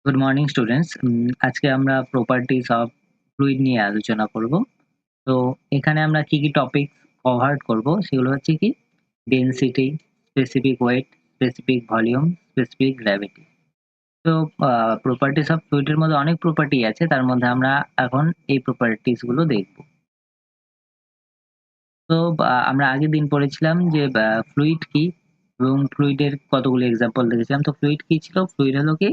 Good morning students. আজকে আমরা properties of fluid নিয়ে আলোচনা করব। তো এখানে আমরা কি টপিক কভার করব সেগুলো হচ্ছে কি density, specific weight, specific volume, specific gravity. তো প্রপার্টিজ অফ ফ্লুইডের মধ্যে অনেক প্রপার্টি আছে, তার মধ্যে আমরা এখন এই প্রপার্টিজ গুলো দেখব। তো আমরা আগের দিন পড়েছিলাম যে ফ্লুইড কি এবং ফ্লুইডের কতগুলো এক্সাম্পল দেখেছিলাম। তো ফ্লুইড কি ছিল? ফ্লুইড হলো কি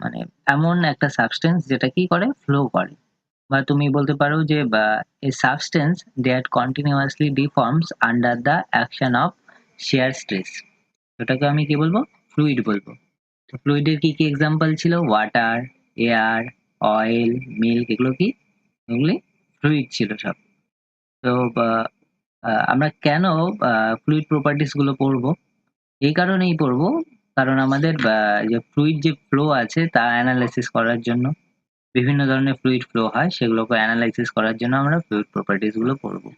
মানে এমন একটা সাবস্টেন্স যেটা কি করে ফ্লো করে, বা তুমি বলতে পারো যে a substance that continuously deforms under the action of shear stress, এটাকে আমি কি বলবো? ফ্লুইড বলবো। তো ফ্লুইডের কি এক্সাম্পল ছিল? ওয়াটার, এয়ার, অয়েল, মিল্ক, এগুলো কি? এগুলি ফ্লুইড ছিল সব। তো আমরা কেন ফ্লুইড প্রপার্টিস গুলো পড়বো? এই কারণেই পড়বো, কারণ আমাদের যে ফ্লুইড যে ফ্লো আছে তা অ্যানালাইসিস করার জন্য, বিভিন্ন ধরনের ফ্লুইড ফ্লো হয় সেগুলোকে অ্যানালাইসিস করার জন্য আমরা ফ্লুইড প্রপার্টিজ গুলো পড়বো।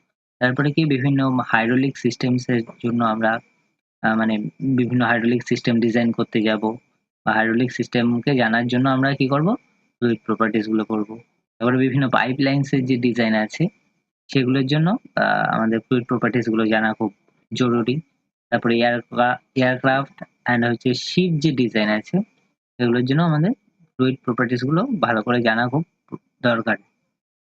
তারপরে কি বিভিন্ন হাইড্রোলিক সিস্টেমস এর জন্য আমরা মানে বিভিন্ন হাইড্রোলিক সিস্টেম ডিজাইন করতে যাব, বা হাইড্রোলিক সিস্টেমকে জানার জন্য আমরা কি করব? ফ্লুইড প্রপার্টিজ গুলো পড়বো। তারপরে বিভিন্ন পাইপলাইনস এর যে ডিজাইন আছে সেগুলোর জন্য আমাদের ফ্লুইড প্রপার্টিজ গুলো জানা খুব জরুরি। তারপরে এয়ারক্রাফট অ্যান্ড হচ্ছে শিপ যে ডিজাইন আছে সেগুলোর জন্য আমাদের ফ্লুইড প্রপার্টিজ গুলো ভালো করে জানা খুব দরকার।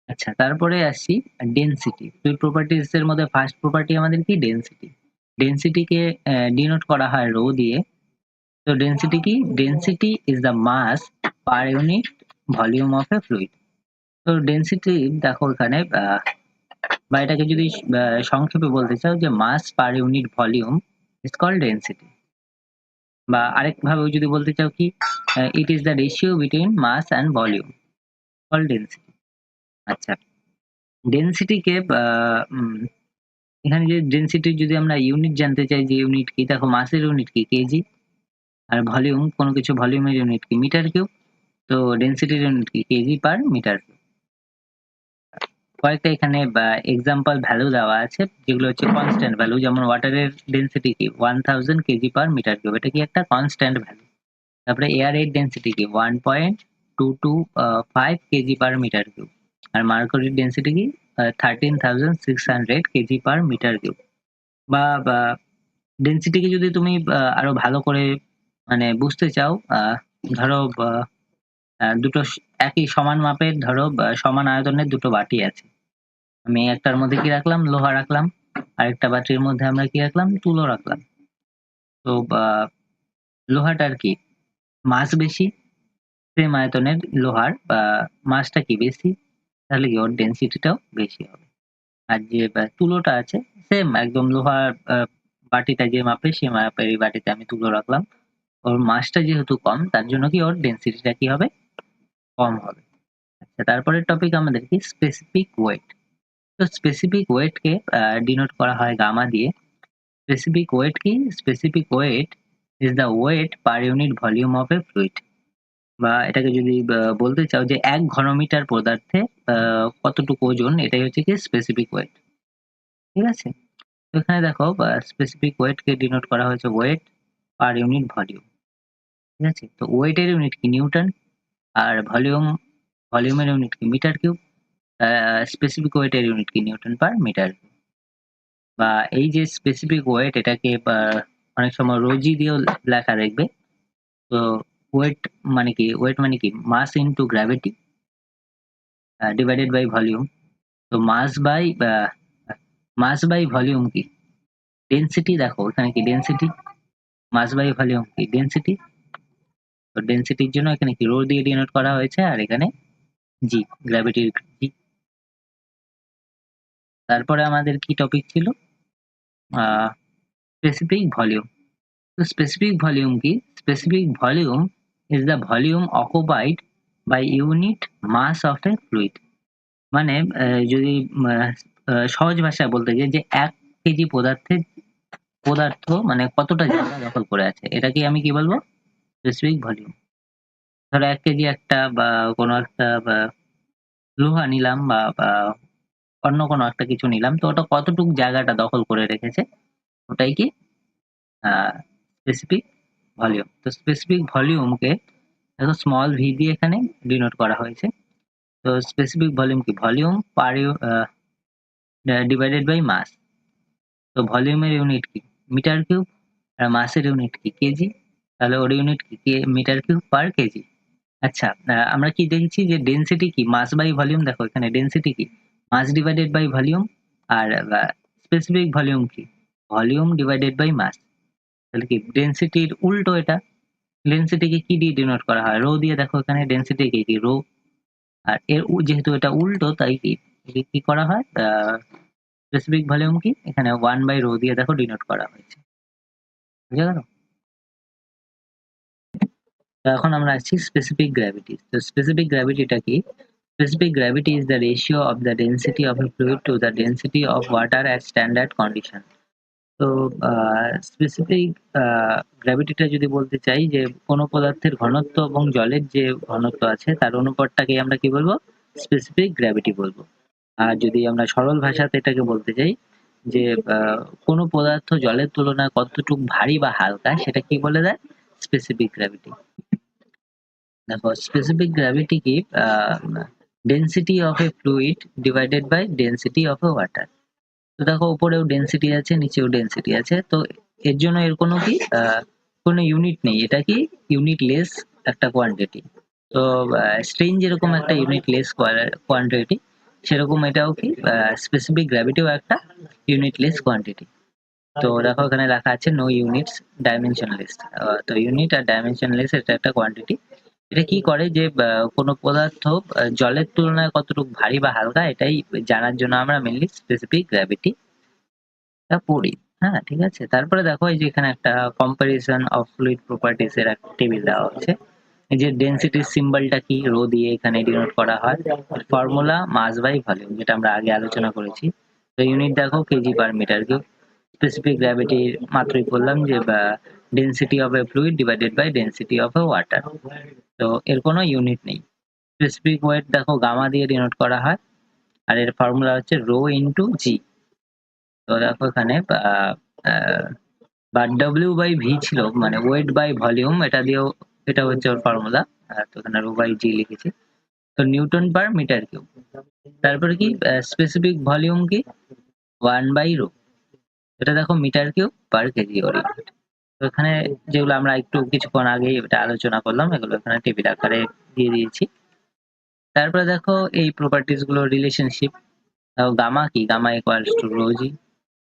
আচ্ছা, তারপরে আসছি ডেনসিটি। ফ্লুইড প্রপার্টিজ এর মধ্যে ফার্স্ট প্রপার্টি আমাদের কি? ডেনসিটি। ডেনসিটিকে ডিনোট করা হয় রো দিয়ে। তো ডেনসিটি কি? Density is the mass per unit volume of a fluid. তো ডেনসিটি দেখো এখানে, বা এটাকে যদি সংক্ষেপে বলতে চাও যে mass per unit volume is called density. বা আরেকভাবেও যদি বলতে চাও কি, it is the ratio between mass and volume called density. আচ্ছা, ডেনসিটিকে এখানে যে ডেনসিটির যদি আমরা ইউনিট জানতে চাই, যে ইউনিট কি? দেখো মাসের ইউনিট কি? কেজি। আর ভলিউম, কোনো কিছু ভলিউমের ইউনিট কি? Metre cube. তো ডেনসিটির ইউনিট কি? KG per metre cube. কয়েকটা এখানে এক্সাম্পল ভ্যালু দেওয়া আছে যেগুলো হচ্ছে কনস্ট্যান্ট ভ্যালু। যেমন ওয়াটারের ডেনসিটি কি? 1000 কেজি পার মিটার কিউব, এটা কি একটা কনস্ট্যান্ট ভ্যালু। তারপরে এয়ারের ডেনসিটি কি? 1.225 কেজি পার মিটার কিউব। আর মার্কুরির ডেনসিটি কি? 13,600 কেজি পার মিটার কিউব। বা ডেনসিটিকে যদি তুমি আরো ভালো করে মানে বুঝতে চাও, ধরো দুটো একই সমান মাপের, ধরো সমান আয়তনের দুটো বাটি আছে। আমি একটার মধ্যে কি রাখলাম? লোহা রাখলাম। আরেকটা বাটির মধ্যে আমরা কি রাখলাম? তুলো রাখলাম। তো লোহাটার কি মাস বেশি, সেম আয়তনের লোহার মাসটা কি বেশি, তাহলে কি ওর ডেনসিটিটাও বেশি হবে। আর যে তুলোটা আছে, সেম একদম লোহার বাটিটা যে মাপে সেই মাপের এই বাটিতে আমি তুলো রাখলাম। ওর মাসটা যেহেতু কম, তার জন্য কি ওর ডেনসিটিটা কি হবে? কম হবে। আচ্ছা, তারপরের টপিক আমাদের কি? Specific weight. তো স্পেসিফিক ওয়েটকে ডিনোট করা হয় গামা দিয়ে। স্পেসিফিক ওয়েট কি? Specific weight is the weight per unit volume of a fluid. বা এটাকে যদি বলতে চাও যে ১ ঘনমিটার পদার্থে কতটুকু ওজন, এটাই হচ্ছে কি স্পেসিফিক ওয়েট। ঠিক আছে? তো এখানে দেখো স্পেসিফিক ওয়েটকে ডিনোট করা হয়েছে ওয়েট পার ইউনিট ভলিউম। ঠিক আছে? তো ওয়েটের ইউনিট কি? নিউটন। আর ভলিউমের ইউনিট কি? Metre cube. স্পেসিফিক ওয়েটের ইউনিট কি? Newton per metre cube. বা এই যে স্পেসিফিক ওয়েট, এটাকে অনেক সময় রোজি দিয়েও লেখা দেখবে। তো ওয়েট মানে কি? ওয়েট মানে কি? Mass into gravity divided by volume. তো মাস বাই ভলিউম কি? ডেনসিটি। দেখো এখানে কি? ডেনসিটি। মাস বাই ভলিউম কি? ডেনসিটি। তো ডেনসিটির জন্য এখানে কি? রো দিয়ে ডিনোট করা হয়েছে, আর এখানে জি, গ্র্যাভিটির জি। তারপরে আমাদের কি টপিক ছিল? Specific volume. তো স্পেসিফিক ভলিউম কি? Specific volume is the volume occupied by unit mass of a fluid. মানে যদি সহজ ভাষায় বলতে যাই যে ১ কেজি পদার্থ মানে কতটা জায়গা দখল করে আছে, এটাকে আমি কি বলবো? Specific volume. ধরো ১ কেজি একটা বা কোনো একটা লোহা নিলাম, বা অন্য কোনো একটা কিছু নিলাম। তো ওটা কতটুক জায়গাটা দখল করে রেখেছে, ওটাই কি? আ স্পেসিফিক ভলিউম। তো স্পেসিফিক ভলিউমকে দেখো স্মল ভি দিয়ে এখানে ডিনোট করা হয়েছে। তো স্পেসিফিক ভলিউম কি? ভলিউম পার ডিভাইডেড বাই মাস। তো ভলিউমের ইউনিট কি? Metre cube. আর মাসের ইউনিট কি? কেজি। তাহলে ওর ইউনিট কি? Metre cube per KG. আচ্ছা, আমরা কি দেখেছি যে ডেনসিটি কি? Mass by volume. দেখো এখানে ডেনসিটি কি? Mass divided by volume. আর স্পেসিফিক ভলিউম কি? Volume divided by mass. তাহলে কি ডেনসিটির উল্টো এটা। ডেনসিটিকে কি দিয়ে ডিনোট করা হয়? রো দিয়ে। দেখো এখানে ডেনসিটি কি? রো। আর এর যেহেতু এটা উল্টো তাই একে কি করা হয়? স্পেসিফিক ভলিউম কি? এখানে 1 বাই রো দিয়ে দেখো ডিনোট করা হয়েছে। বুঝা গেল? তো এখন আমরা আসছি স্পেসিফিক গ্র্যাভিটি। তো স্পেসিফিক গ্র্যাভিটিটা কি? Specific gravity is the ratio of the density of a fluid to the density of water at standard condition. তো স্পেসিফিক গ্র্যাভিটিটা যদি বলতে চাই যে কোনো পদার্থের ঘনত্ব এবং জলের যে ঘনত্ব আছে তার অনুপাতটাকে আমরা কি বলবো? স্পেসিফিক গ্র্যাভিটি বলবো। আর যদি আমরা সরল ভাষাতে এটাকে বলতে চাই যে কোনো পদার্থ জলের তুলনায় কতটুকু ভারী বা হালকা সেটা কি বলে দেয়? Specific gravity. দেখো স্পেসিফিক গ্র্যাভিটি কি? Density of a fluid divided by density of a water. তো দেখো উপরেও ডেনসিটি আছে, নিচেও ডেনসিটি আছে। তো এর জন্য এর কোনো কি কোনো ইউনিট নেই। এটা কি ইউনিট লেস একটা কোয়ান্টিটি। তো স্ট্রেন যেরকম একটা ইউনিট লেস কোয়ান্টিটি, সেরকম এটাও কি স্পেসিফিক গ্র্যাভিটিও একটা ইউনিট লেস কোয়ান্টিটি। তো দেখো এখানে লেখা আছে নো ইউনিটস ডাইমেনশনলেস। তো ইউনিট আর ডাইমেনশনলেস এটা একটা কোয়ান্টিটি। এটা কি করে যে কোনো পদার্থ জলের তুলনায় কতটুকু ভারী বা হালকা এটাই জানার জন্য আমরা মেইনলি স্পেসিফিক গ্র্যাভিটি টা পড়ি। হ্যাঁ, ঠিক আছে? তারপরে দেখো এই যে এখানে একটা কম্পারিজন অফ ফ্লুইড প্রপার্টিজ এর একটা টেবিল দেওয়া হচ্ছে। এই যে ডেনসিটির সিম্বলটা কি? রো দিয়ে এখানে ডিনোট করা হয়। ফর্মুলা মাস বাই ভলিউম, যেটা আমরা আগে আলোচনা করেছি। তো ইউনিট দেখো kg per metre cube. Specific গ্র্যাভিটির মাত্রই বললাম যে density of a fluid divided by density of a water. তো এর কোনো ইউনিট নেই। স্পেসিফিক ওয়েট দেখো গামা দিয়ে ডিনোট করা হয়। আর এর ফর্মুলা হচ্ছে রো ইনটু জি। তো দেখো এখানে বা ডব্লিউ বাই ভি ছিল, মানে ওয়েট বাই ভলিউম, এটা দিয়েও এটা হচ্ছে ওর ফর্মুলা। তো এখানে রো বাই জি লিখেছি। তো নিউটন পার মিটার কিউব। তারপরে কি স্পেসিফিক ভলিউম কি? 1 বাই রো। এটা দেখো মিটার কিউব পার কেজি ওর ইউনিট। তো এখানে যেগুলো আমরা একটু কিছুক্ষণ আগেই এটা আলোচনা করলাম এগুলো এখানে টেবিল আকারে দিয়ে দিয়েছি। তারপরে দেখো এই প্রপার্টিজ গুলোর রিলেশনশিপ। গামা কি? Gamma equals to rho g.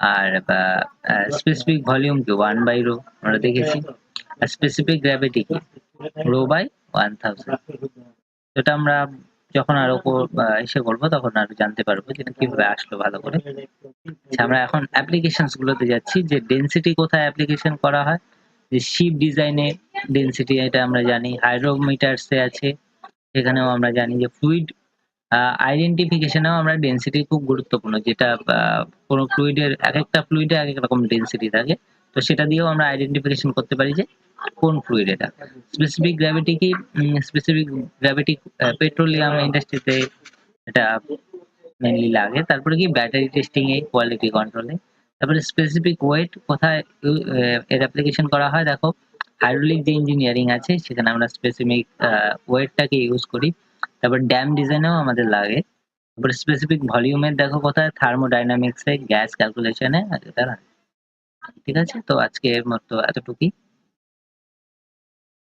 আর স্পেসিফিক ভলিউম কি? 1 বাই রো, আমরা দেখেছি। আর স্পেসিফিক গ্র্যাভিটি কি? Rho by 1000। এটা আমরা যখন আরো এসে করবো তখন আরো জানতে পারবো যে এটা কিভাবে আসলো ভালো করে। আচ্ছা, আমরা এখন অ্যাপ্লিকেশনস গুলোতে যাচ্ছি যে ডেনসিটি কোথায় অ্যাপ্লিকেশন করা হয়। যে শিপ ডিজাইনে ডেনসিটি এটা আমরা জানি, হাইড্রোমিটারস এ আছে, সেখানেও আমরা জানি যে ফ্লুইড আইডেন্টিফিকেশনেও আমরা ডেনসিটি খুব গুরুত্বপূর্ণ, যেটা কোনো ফ্লুইডের একেকটা ফ্লুইডে একেক রকম ডেনসিটি থাকে। তো সেটা দিয়েও আমরা আইডেন্টিফিকেশন করতে পারি যে কোন ফ্লুইড এটা। স্পেসিফিক গ্র্যাভিটি কি? স্পেসিফিক গ্র্যাভিটি পেট্রোলিয়াম ইন্ডাস্ট্রিতে এটা মেইনলি লাগে। তারপরে কি ব্যাটারি টেস্টিং এ, কোয়ালিটি কন্ট্রোলে। তারপরে স্পেসিফিক ওয়েট কোথায় এর অ্যাপ্লিকেশন করা হয়? দেখো হাইড্রোলিক যে ইঞ্জিনিয়ারিং আছে সেখানে আমরা স্পেসিফিক ওয়েটটাকে ইউজ করি। তারপর ড্যাম ডিজাইনেও আমাদের লাগে। তারপরে স্পেসিফিক ভলিউমের দেখো কোথায়? থার্মোডাইনামিক্স এ, গ্যাস ক্যালকুলেশনে এটা লাগে। ঠিক আছে? তো আজকের মতো এতটুকুই।